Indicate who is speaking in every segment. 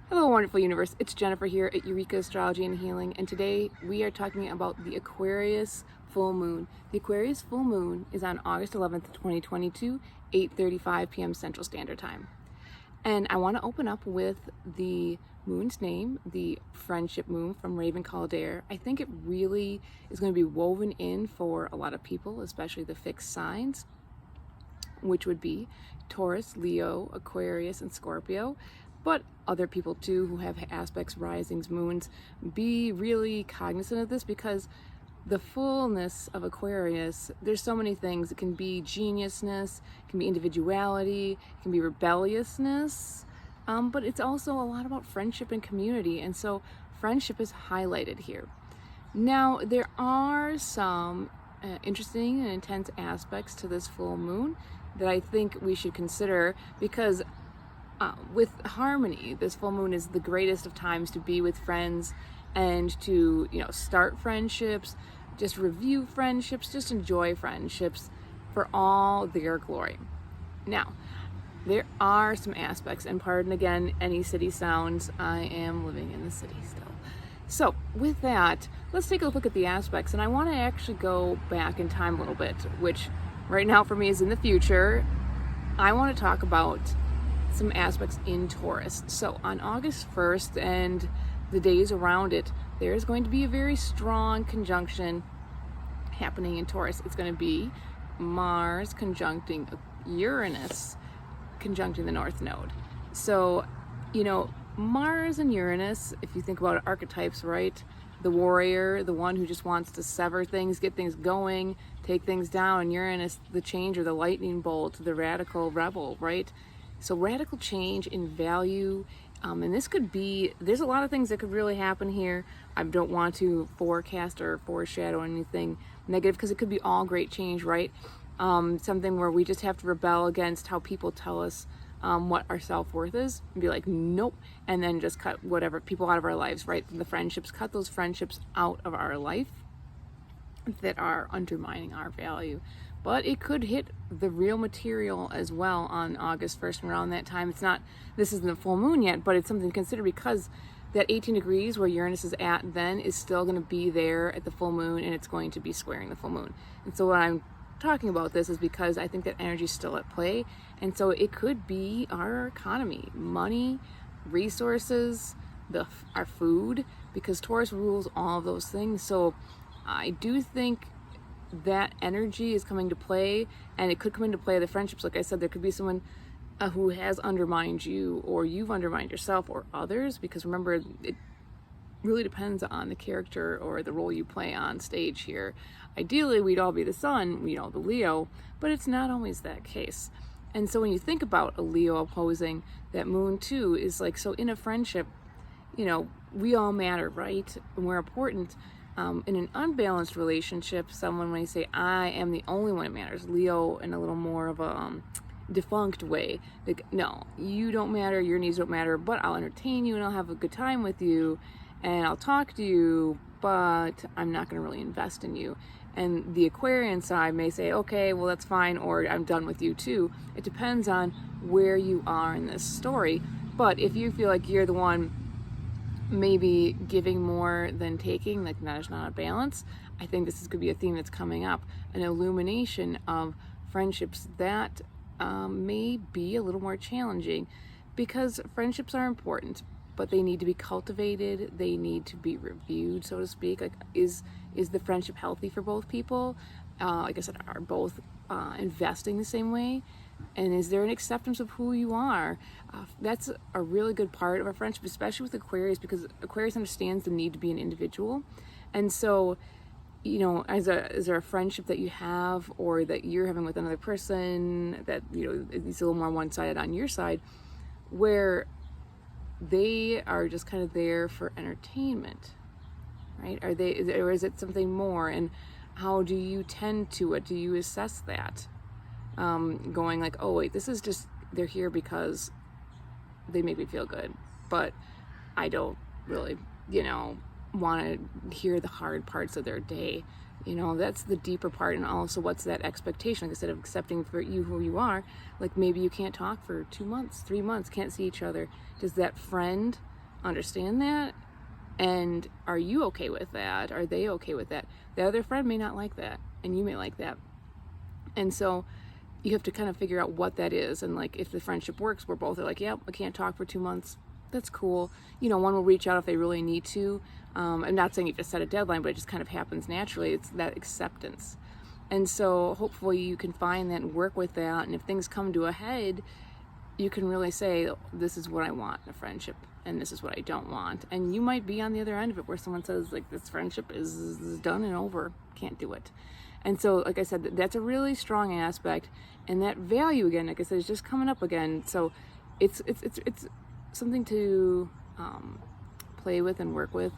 Speaker 1: Hello, wonderful universe. It's Jennifer here at Eureka Astrology and Healing, and today we are talking about the Aquarius full moon. The Aquarius full moon is on August 11th, 2022, 8:35 p.m. Central Standard Time. And I want to open up with the moon's name, the friendship moon from Raven Calder. I think it really is going to be woven in for a lot of people, especially the fixed signs, which would be Taurus, Leo, Aquarius, and Scorpio. But other people too who have aspects, risings, moons, be really cognizant of this, because the fullness of Aquarius, there's so many things. It can be geniusness, it can be individuality, it can be rebelliousness, but it's also a lot about friendship and community, and so friendship is highlighted here. Now, there are some interesting and intense aspects to this full moon that I think we should consider, because with harmony, this full moon is the greatest of times to be with friends and to, start friendships, just review friendships, just enjoy friendships for all their glory. Now, there are some aspects, and pardon again any city sounds, I am living in the city still. So with that, let's take a look at the aspects, and I want to actually go back in time a little bit, which right now for me is in the future. I want to talk about some aspects in Taurus. So on August 1st and the days around it, there's going to be a very strong conjunction happening in Taurus. It's going to be Mars conjuncting Uranus, conjuncting the North Node. So, Mars and Uranus, if you think about archetypes, right? The warrior, the one who just wants to sever things, get things going, take things down. And Uranus, the changer, the lightning bolt, the radical rebel, right? So radical change in value, and this could be, there's a lot of things that could really happen here. I don't want to forecast or foreshadow anything negative, because it could be all great change, right? Something where we just have to rebel against how people tell us what our self-worth is, and be like, nope, and then just cut whatever people out of our lives, right? The friendships, cut those friendships out of our life that are undermining our value. But it could hit the real material as well on August 1st and around that time. This isn't the full moon yet, but it's something to consider, because that 18 degrees where Uranus is at then is still going to be there at the full moon, and it's going to be squaring the full moon. And so what I'm talking about this is because I think that energy is still at play, and so it could be our economy, money, resources, our food, because Taurus rules all of those things. So I do think that energy is coming to play, and it could come into play the friendships. Like I said, there could be someone who has undermined you, or you've undermined yourself, or others, because remember, it really depends on the character or the role you play on stage here. Ideally, we'd all be the sun, the Leo, but it's not always that case. And so when you think about a Leo opposing that moon too, is like, so in a friendship, we all matter, right? And we're important. In an unbalanced relationship, someone may say, I am the only one that matters. Leo in a little more of a defunct way. Like, no, you don't matter, your needs don't matter, but I'll entertain you and I'll have a good time with you and I'll talk to you, but I'm not going to really invest in you. And the Aquarian side may say, okay, well, that's fine, or I'm done with you too. It depends on where you are in this story. But if you feel like you're the one maybe giving more than taking, like that is not a balance, I think this could be a theme that's coming up, an illumination of friendships that may be a little more challenging, because friendships are important, but they need to be cultivated, they need to be reviewed, so to speak. Like, is the friendship healthy for both people? Like I said, are both investing the same way? And is there an acceptance of who you are? That's a really good part of our friendship, especially with Aquarius, because Aquarius understands the need to be an individual. And so, is there a friendship that you have, or that you're having with another person that, is a little more one-sided on your side, where they are just kind of there for entertainment, right? Or is it something more? And how do you tend to it? Do you assess that? Going like, oh wait, this is just, they're here because they make me feel good, but I don't really, want to hear the hard parts of their day. That's the deeper part. And also, what's that expectation? Like, instead of accepting for you who you are, like maybe you can't talk for 2 months, 3 months, can't see each other. Does that friend understand that? And are you okay with that? Are they okay with that? The other friend may not like that, and you may like that. And so you have to kind of figure out what that is. And like, if the friendship works, we're both are like, yep, I can't talk for 2 months. That's cool. You know, one will reach out if they really need to. I'm not saying you just set a deadline, but it just kind of happens naturally. It's that acceptance. And so hopefully you can find that and work with that. And if things come to a head, you can really say, this is what I want in a friendship, and this is what I don't want. And you might be on the other end of it, where someone says, like, this friendship is done and over, can't do it. And so, like I said, that's a really strong aspect. And that value, again, like I said, is just coming up again. So it's something to play with and work with.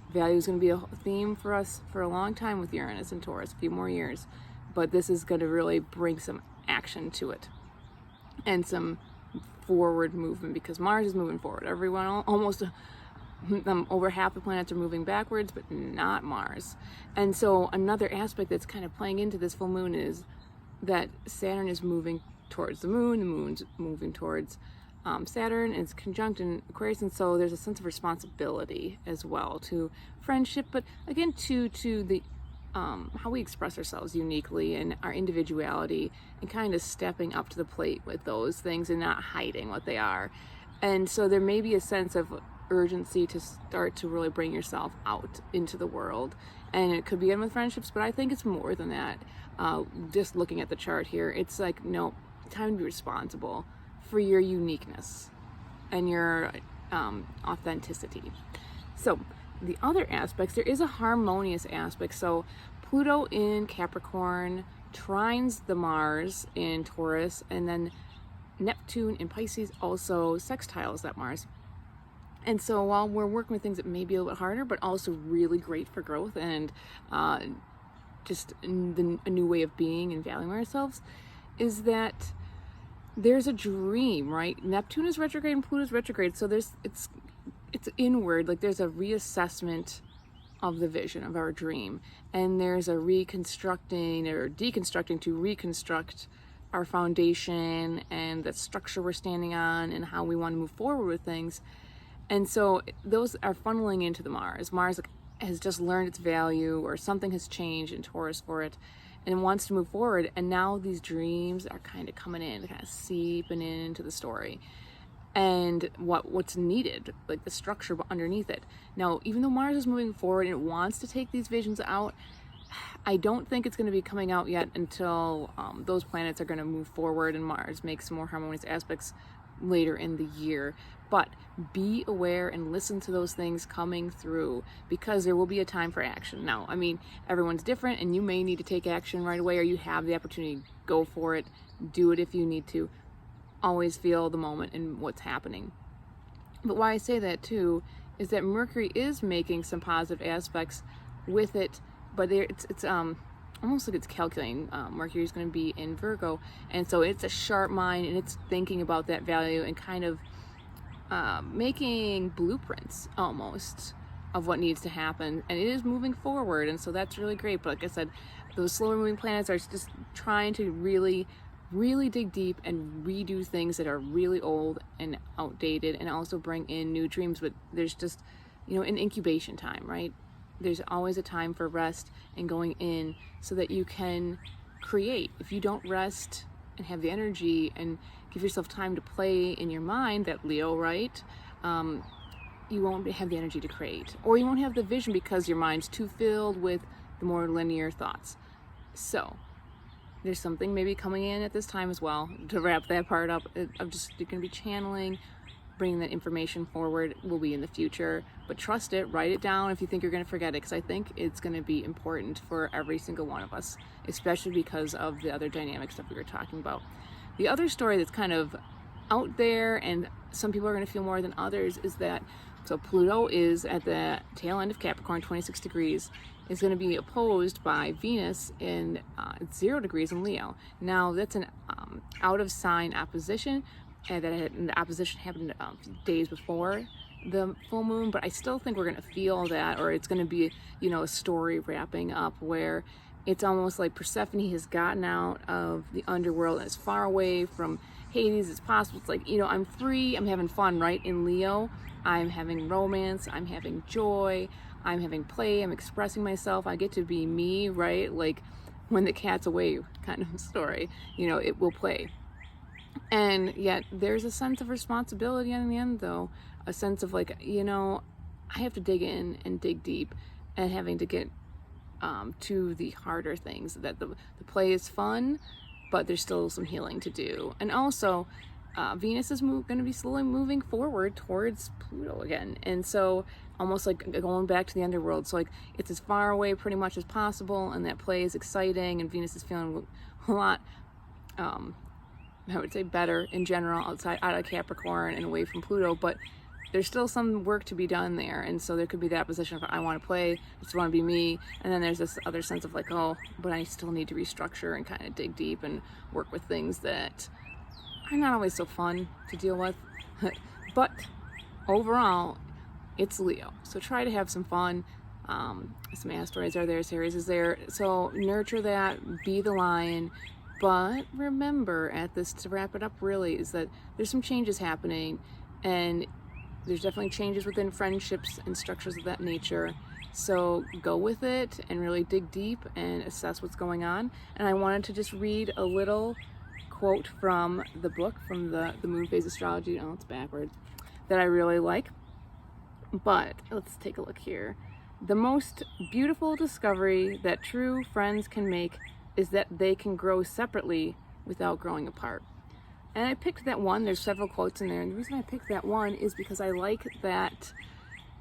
Speaker 1: Value is going to be a theme for us for a long time with Uranus and Taurus, a few more years. But this is going to really bring some action to it and some forward movement, because Mars is moving forward. Everyone, almost over half the planets are moving backwards, but not Mars. And so another aspect that's kind of playing into this full moon is that Saturn is moving towards the moon's moving towards Saturn, and it's conjunct in Aquarius, and so there's a sense of responsibility as well to friendship, but again to the how we express ourselves uniquely and our individuality, and kind of stepping up to the plate with those things and not hiding what they are. And so there may be a sense of urgency to start to really bring yourself out into the world. And it could begin with friendships, but I think it's more than that. Just looking at the chart here, it's like, no, time to be responsible for your uniqueness and your authenticity. So the other aspects, there is a harmonious aspect. So Pluto in Capricorn trines the Mars in Taurus, and then Neptune in Pisces also sextiles that Mars. And so while we're working with things that may be a little bit harder, but also really great for growth and just a new way of being and valuing ourselves, is that there's a dream, right? Neptune is retrograde and Pluto is retrograde. So it's inward, like there's a reassessment of the vision of our dream. And there's a reconstructing or deconstructing to reconstruct our foundation and the structure we're standing on and how we want to move forward with things. And so those are funneling into the Mars. Mars has just learned its value, or something has changed in Taurus for it, and wants to move forward. And now these dreams are kind of coming in, kind of seeping into the story, and what's needed, like the structure underneath it. Now, even though Mars is moving forward and it wants to take these visions out, I don't think it's going to be coming out yet until those planets are going to move forward and Mars makes more harmonious aspects later in the year. But be aware and listen to those things coming through, because there will be a time for action. Now, I mean, everyone's different, and you may need to take action right away, or you have the opportunity. Go for it. Do it if you need to. Always feel the moment and what's happening. But why I say that too is that Mercury is making some positive aspects with it, but it's almost like it's calculating. Mercury is going to be in Virgo, and so it's a sharp mind, and it's thinking about that value and kind of making blueprints almost of what needs to happen, and it is moving forward, and so that's really great. But like I said, those slower moving planets are just trying to really dig deep and redo things that are really old and outdated, and also bring in new dreams. But there's just, an incubation time, right? There's always a time for rest and going in so that you can create. If you don't rest and have the energy and give yourself time to play in your mind, that Leo, right? You won't have the energy to create, or you won't have the vision because your mind's too filled with the more linear thoughts. So there's something maybe coming in at this time as well to wrap that part up of just, you're going to be channeling, bringing that information forward. Will be in the future, but trust it, write it down if you think you're going to forget it, because I think it's going to be important for every single one of us, especially because of the other dynamic stuff we were talking about. The other story that's kind of out there, and some people are going to feel more than others, is that so Pluto is at the tail end of Capricorn, 26 degrees, is going to be opposed by Venus in 0 degrees in Leo. Now that's an out of sign opposition, and the opposition happened days before the full moon, but I still think we're going to feel that, or it's going to be, a story wrapping up where it's almost like Persephone has gotten out of the underworld and is far away from Hades, it's possible. It's like, you know, I'm free, I'm having fun, right? In Leo, I'm having romance, I'm having joy, I'm having play, I'm expressing myself, I get to be me, right? Like when the cat's away kind of story, you know, it will play. And yet there's a sense of responsibility in the end, though, a sense of like, you know, I have to dig in and dig deep, and having to get to the harder things. That the play is fun, but there's still some healing to do. And also, Venus is going to be slowly moving forward towards Pluto again, and so almost like going back to the underworld. So like it's as far away pretty much as possible, and that play is exciting, and Venus is feeling a lot I would say better in general out of Capricorn and away from Pluto, but there's still some work to be done there. And so there could be that position of I want to play, I just want to be me, and then there's this other sense of like, oh, but I still need to restructure and kind of dig deep and work with things that are not always so fun to deal with. But overall, it's Leo, so try to have some fun. Some asteroids are there, Ceres is there, so nurture that, be the lion. But remember, at this, to wrap it up really, is that there's some changes happening, and there's definitely changes within friendships and structures of that nature. So go with it and really dig deep and assess what's going on. And I wanted to just read a little quote from the book, from the moon phase astrology. Oh, it's backwards. That I really like. But let's take a look here. The most beautiful discovery that true friends can make is that they can grow separately without growing apart. And I picked that one. There's several quotes in there, and the reason I picked that one is because I like that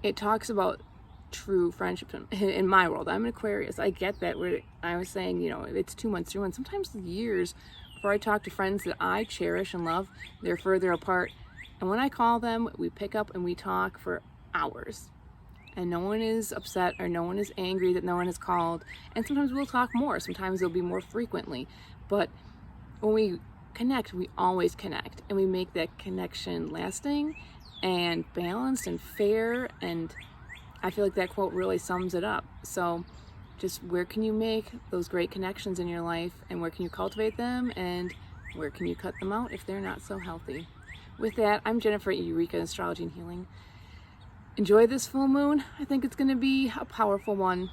Speaker 1: it talks about true friendship. In my world, I'm an Aquarius. I get that. Where I was saying, you know, it's 2 months, 3 months, sometimes years before I talk to friends that I cherish and love. They're further apart, and when I call them, we pick up and we talk for hours. And no one is upset, or no one is angry that no one has called. And sometimes we'll talk more, sometimes it'll be more frequently. But when we connect, we always connect, and we make that connection lasting and balanced and fair. And I feel like that quote really sums it up. So just where can you make those great connections in your life, and where can you cultivate them, and where can you cut them out if they're not so healthy? With that, I'm Jennifer at Eureka Astrology and Healing. Enjoy this full moon. I think it's going to be a powerful one.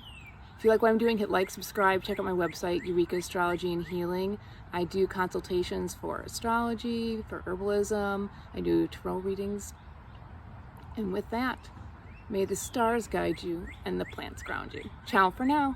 Speaker 1: If you like what I'm doing, hit like, subscribe, check out my website, Eureka Astrology and Healing. I do consultations for astrology, for herbalism. I do tarot readings. And with that, may the stars guide you and the plants ground you. Ciao for now.